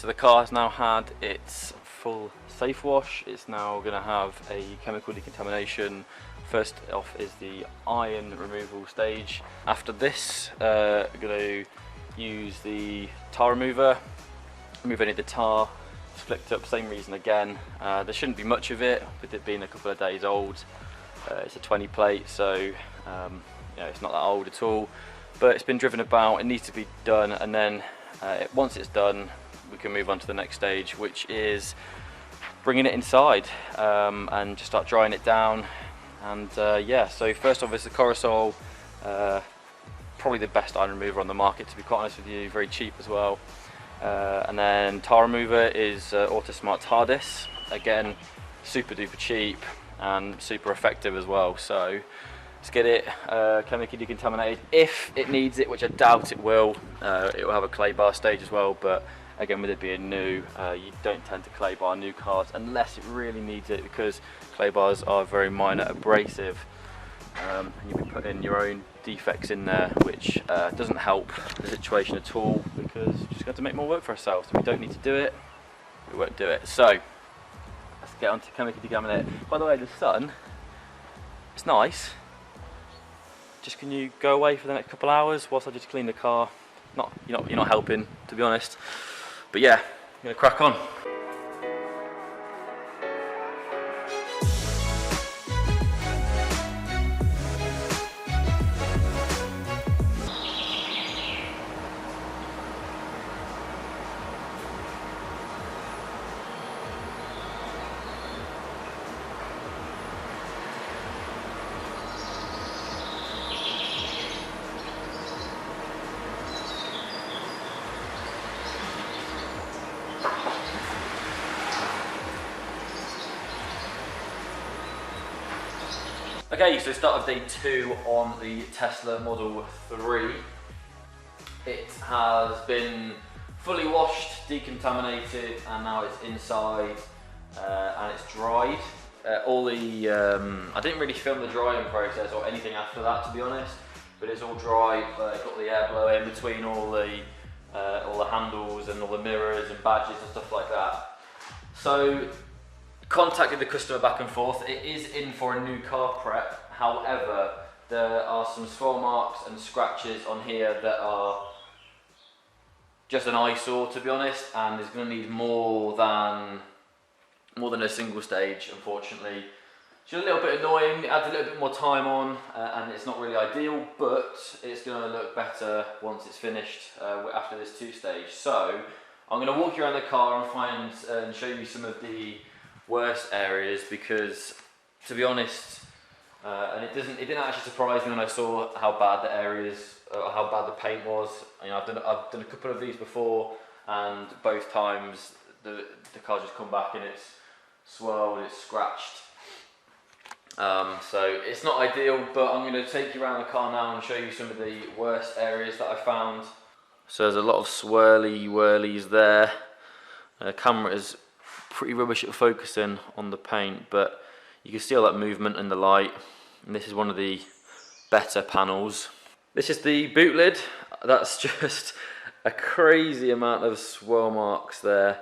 So the car has now had its full safe wash. It's now going to have a chemical decontamination. First off is the iron removal stage. After this, I'm going to use the tar remover, remove any of the tar. It's flicked up, same reason again. There shouldn't be much of it, with it being a couple of days old. It's a 20 plate, so you know, it's not that old at all. But it's been driven about, it needs to be done, and then once it's done, we can move on to the next stage, which is bringing it inside and just start drying it down. And yeah, so first off is the Corosol, probably the best iron remover on the market, to be quite honest with you, very cheap as well. And then tar remover is Autosmart's Hardest, again super duper cheap and super effective as well. So let's get it chemically decontaminated. If it needs it, which I doubt it will have a clay bar stage as well, but again, with it being new, you don't tend to clay bar new cars unless it really needs it, because clay bars are very minor abrasive, and you'll be putting your own defects in there, which doesn't help the situation at all, because we're just going to make more work for ourselves. If we don't need to do it, we won't do it. So let's get on to chemically decontaminate. By the way, the sun, it's nice. Just can you go away for the next couple of hours whilst I just clean the car? You're not helping, to be honest. But yeah, I'm gonna crack on. Okay, so start of day 2 on the Tesla Model 3. It has been fully washed, decontaminated, and now it's inside and it's dried. I didn't really film the drying process or anything after that, to be honest, but it's all dry. Got the airflow in between all the handles and all the mirrors and badges and stuff like that. So contacted the customer back and forth. It is in for a new car prep. However, there are some swirl marks and scratches on here that are just an eyesore, to be honest, and it's going to need more than a single stage, unfortunately. It's a little bit annoying. It adds a little bit more time on, and it's not really ideal, but it's going to look better once it's finished after this 2-stage. So I'm going to walk you around the car and show you some of the worst areas, because to be honest, and it didn't actually surprise me when I saw how bad the areas, how bad the paint was. You know, I've done a couple of these before, and both times the car just come back and it's swirled, it's scratched. So it's not ideal, but I'm going to take you around the car now and show you some of the worst areas that I found. So there's a lot of swirly whirlies there. The camera is pretty rubbish at focusing on the paint, but you can see all that movement in the light, and this is one of the better panels. This is the boot lid. That's just a crazy amount of swirl marks there.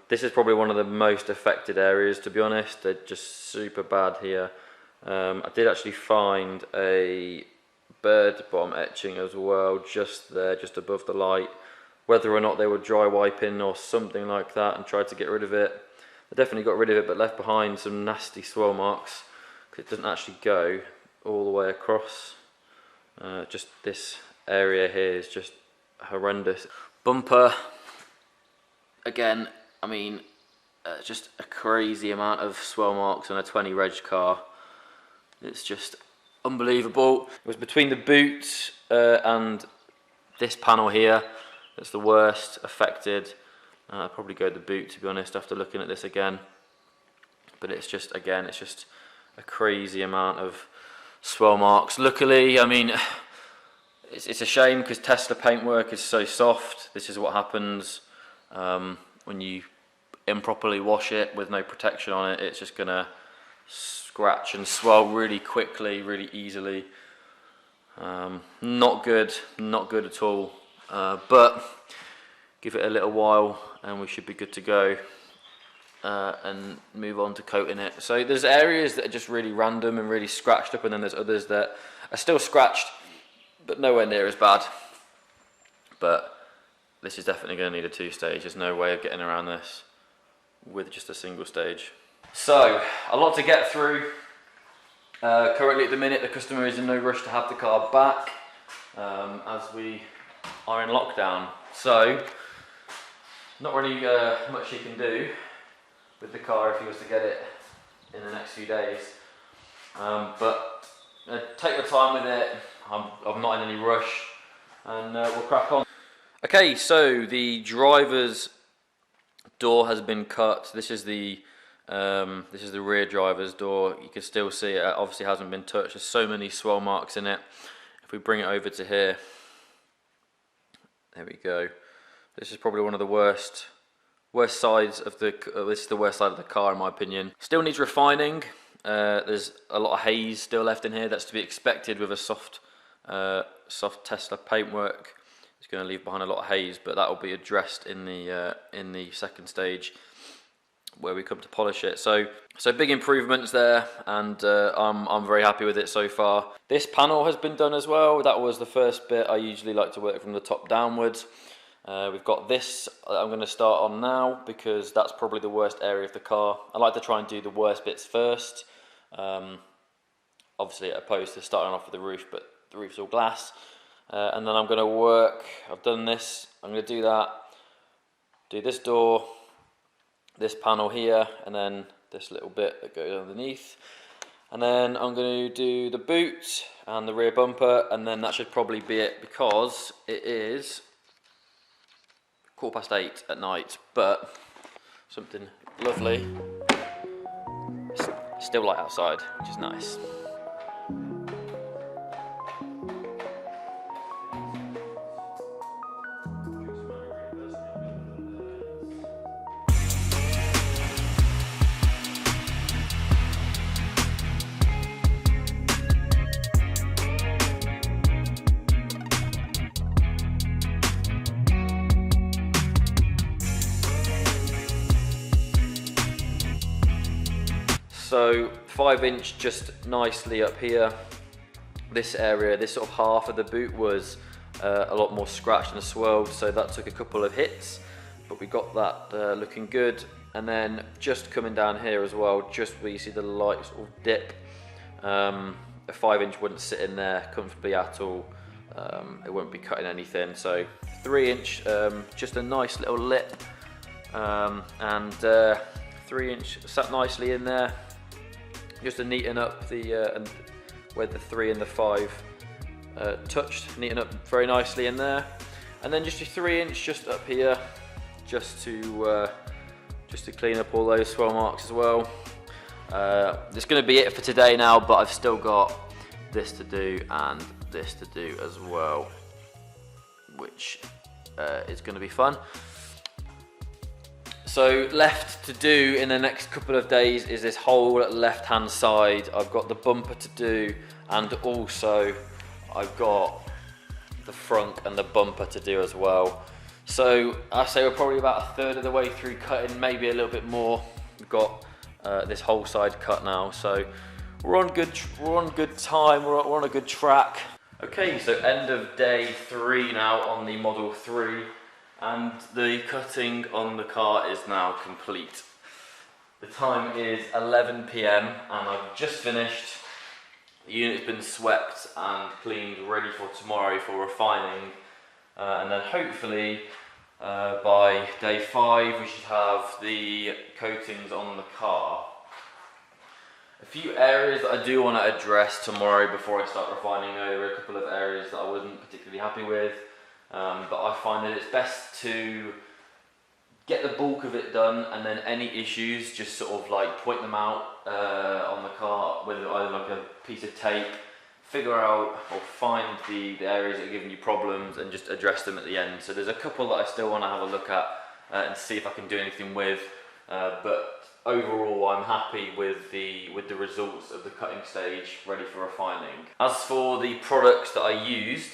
This is probably one of the most affected areas, to be honest. They're just super bad here. I did actually find a bird bomb etching as well, just there, just above the light. Whether or not they were dry wiping or something like that and tried to get rid of it. They definitely got rid of it, but left behind some nasty swirl marks, because it doesn't actually go all the way across. Just this area here is just horrendous. Bumper, again, I mean, just a crazy amount of swirl marks on a 20 reg car. It's just unbelievable. It was between the boot and this panel here that's the worst affected. I'd probably go the boot, to be honest, after looking at this again. But it's just, again, it's just a crazy amount of swirl marks. Luckily, I mean, it's a shame because Tesla paintwork is so soft. This is what happens when you improperly wash it with no protection on it. It's just gonna scratch and swell really quickly, really easily. Not good at all. But give it a little while and we should be good to go, and move on to coating it. So there's areas that are just really random and really scratched up, and then there's others that are still scratched but nowhere near as bad. But this is definitely going to need a 2-stage. There's no way of getting around this with just a single stage. So a lot to get through. Currently at the minute the customer is in no rush to have the car back, as we are in lockdown. So not really much he can do with the car if he was to get it in the next few days. But take your time with it. I'm not in any rush, and we'll crack on. Okay, so the driver's door has been cut. This is the rear driver's door. You can still see it obviously hasn't been touched. There's so many swell marks in it. If we bring it over to here, there we go. This is probably one of the worst sides of the. This is the worst side of the car in my opinion. Still needs refining. There's a lot of haze still left in here. That's to be expected with a soft Tesla paintwork. It's going to leave behind a lot of haze, but that will be addressed in the second stage where we come to polish it. So big improvements there, and I'm very happy with it so far. This panel has been done as well. That was the first bit. I usually like to work from the top downwards. We've got this I'm going to start on now because that's probably the worst area of the car. I like to try and do the worst bits first, obviously opposed to starting off with the roof, but the roof's all glass. And then I'm going to work, I've done this, I'm going to do that, do this door, this panel here, and then this little bit that goes underneath. And then I'm going to do the boot and the rear bumper, and then that should probably be it because it is 8:15 at night, but something lovely. It's still light outside, which is nice. So 5-inch just nicely up here. This area, this sort of half of the boot was a lot more scratched and swirled, so that took a couple of hits, but we got that looking good. And then just coming down here as well, just where you see the light sort of dip, a 5-inch wouldn't sit in there comfortably at all. It won't be cutting anything. So 3-inch, just a nice little lip, and 3-inch sat nicely in there, just to neaten up the and where the 3 and the 5 touched, neaten up very nicely in there. And then just a 3-inch just up here, just to clean up all those swell marks as well. It's going to be it for today now, but I've still got this to do and this to do as well, which is going to be fun. So left to do in the next couple of days is this whole left hand side. I've got the bumper to do, and also I've got the front and the bumper to do as well. So I say we're probably about a third of the way through cutting, maybe a little bit more. We've got this whole side cut now, so we're on good time. We're on a good track. Okay, so end of day 3 now on the Model 3. And the cutting on the car is now complete. The time is 11 PM and I've just finished. The unit's been swept and cleaned, ready for tomorrow for refining. And then hopefully by day 5 we should have the coatings on the car. A few areas that I do want to address tomorrow before I start refining. There were a couple of areas that I wasn't particularly happy with. But I find that it's best to get the bulk of it done, and then any issues just sort of like point them out on the car with either like a piece of tape, figure out or find the areas that are giving you problems and just address them at the end. So there's a couple that I still want to have a look at and see if I can do anything with, but overall I'm happy with the results of the cutting stage ready for refining. As for the products that I used,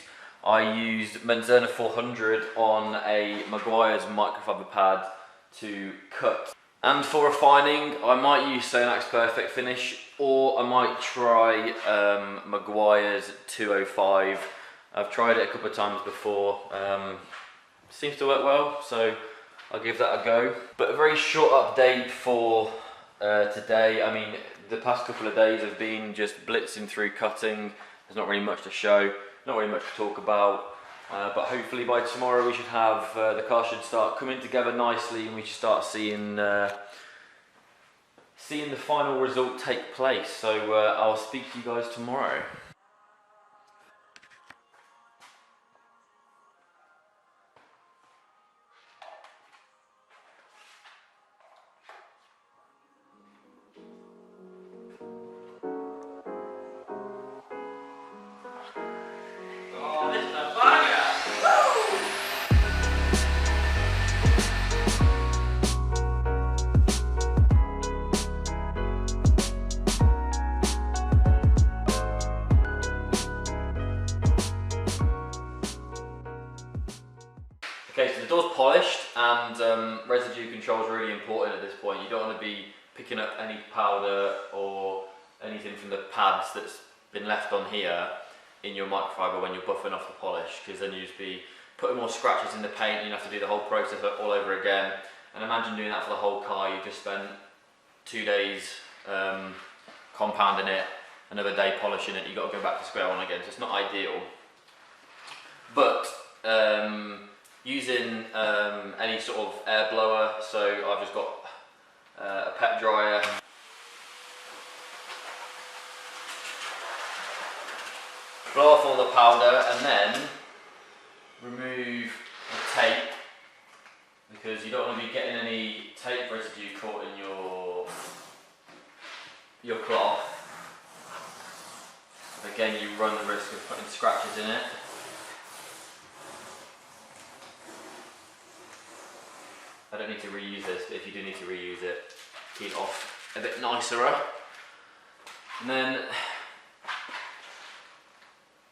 I used Menzerna 400 on a Maguire's microfiber pad to cut. And for refining, I might use Sonax Perfect Finish, or I might try Maguire's 205. I've tried it a couple of times before. Seems to work well, so I'll give that a go. But a very short update for today. I mean, the past couple of days have been just blitzing through cutting. There's not really much to show, not really much to talk about. But hopefully by tomorrow we should have, the car should start coming together nicely, and we should start seeing the final result take place. So I'll speak to you guys tomorrow. Okay, so the door's polished, and residue control is really important at this point. You don't want to be picking up any powder or anything from the pads that's been left on here in your microfiber when you're buffing off the polish, because then you just be putting more scratches in the paint and you have to do the whole process all over again. And imagine doing that for the whole car. You just spent 2 days compounding it, another day polishing it. You've got to go back to square one again, so it's not ideal. But using any sort of air blower, so I've just got a pet dryer. Blow off all the powder and then remove the tape, because you don't want to be getting any tape residue caught in your cloth. Again, you run the risk of putting scratches in it. I don't need to reuse this, but if you do need to reuse it, keep it off a bit nicer. And then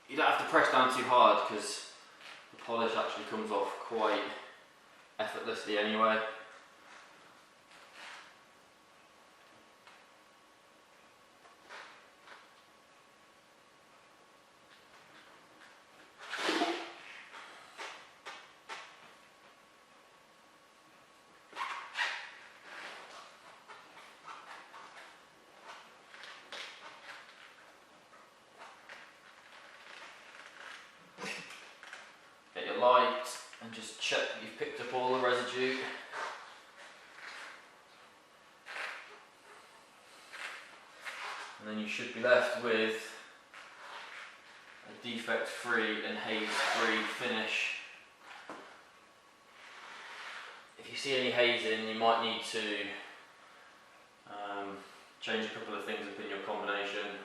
you don't have to press down too hard, because the polish actually comes off quite effortlessly anyway. Get your light and just check that you've picked up all the residue. And then you should be left with a defect-free and haze-free finish. If you see any hazing, you might need to change a couple of things up in your combination.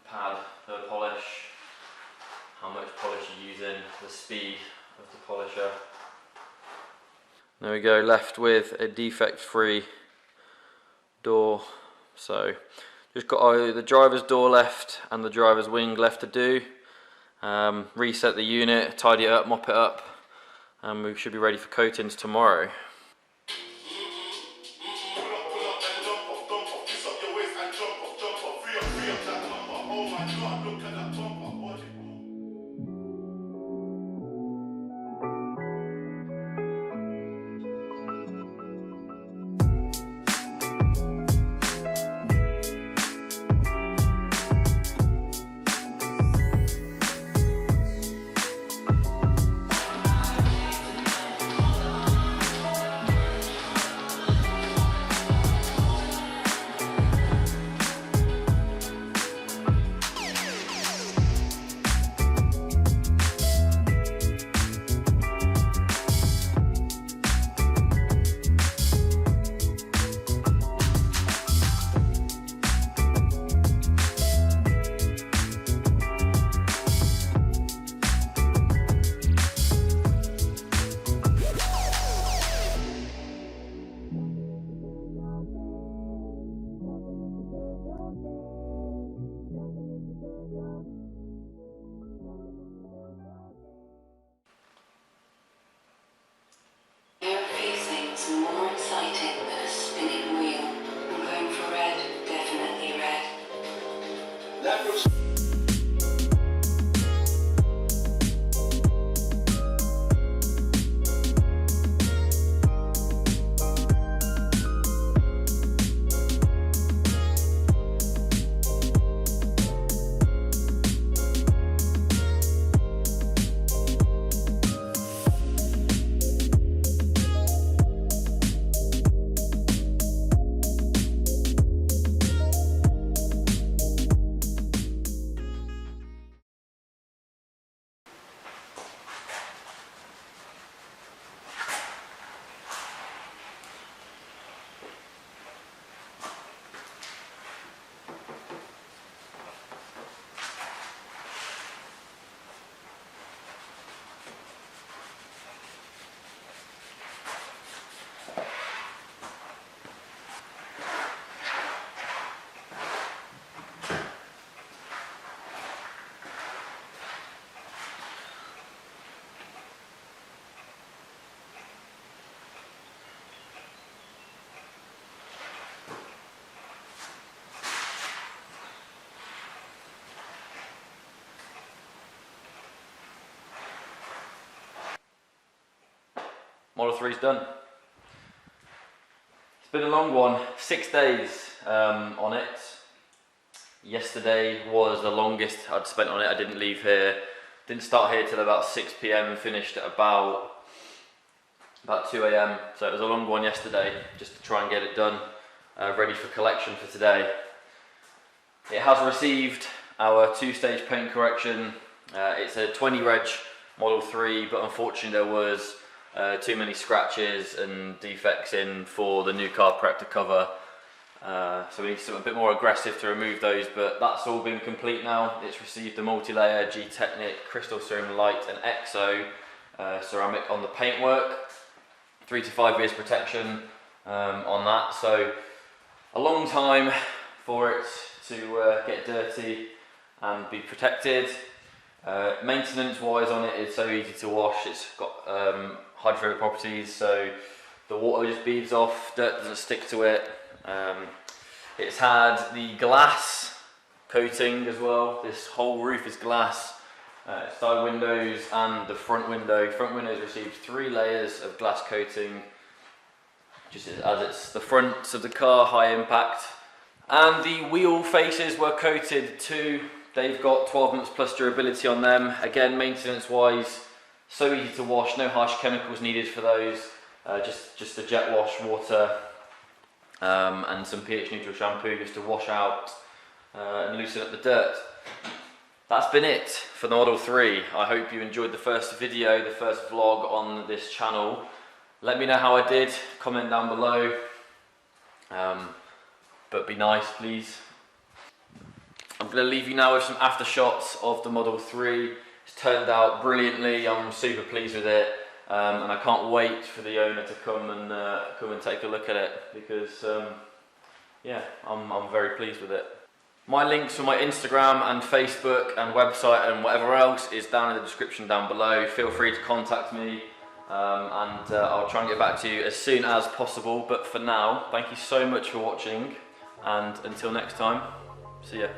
The pad, the polish, how much polish you're using, the speed of the polisher. There we go, left with a defect-free door. So just got the driver's door left and the driver's wing left to do. Reset the unit, tidy it up, mop it up, and we should be ready for coatings tomorrow. Model 3's done. It's been a long one, 6 days on it. Yesterday was the longest I'd spent on it. I didn't leave here, didn't start here till about 6 PM and finished at about 2 AM. So it was a long one yesterday, just to try and get it done, ready for collection for today. It has received our 2-stage paint correction. It's a 20 reg Model 3, but unfortunately there was too many scratches and defects in for the new car prep to cover, so we need something a bit more aggressive to remove those, but that's all been complete now. It's received a multi-layer G-Technic Crystal Serum Light and Exo ceramic on the paintwork, 3 to 5 years protection on that, so a long time for it to get dirty and be protected. Maintenance wise on it, it's so easy to wash. It's got hydrophobic properties, so the water just beads off, dirt doesn't stick to it. It's had the glass coating as well. This whole roof is glass, side windows and the front window. Front windows received 3 layers of glass coating, just as it's the front of the car, high impact. And the wheel faces were coated too. They've got 12 months plus durability on them. Again, maintenance wise, so easy to wash, no harsh chemicals needed for those. Just a jet wash, water, and some pH neutral shampoo just to wash out and loosen up the dirt. That's been it for the Model 3. I hope you enjoyed the first video, the first vlog on this channel. Let me know how I did, comment down below. But be nice, please. I'm going to leave you now with some after shots of the Model 3. It's turned out brilliantly. I'm super pleased with it, and I can't wait for the owner to come and take a look at it, because yeah, I'm very pleased with it. My links for my Instagram and Facebook and website and whatever else is down in the description down below. Feel free to contact me, and I'll try and get back to you as soon as possible. But for now, thank you so much for watching, and until next time, see ya.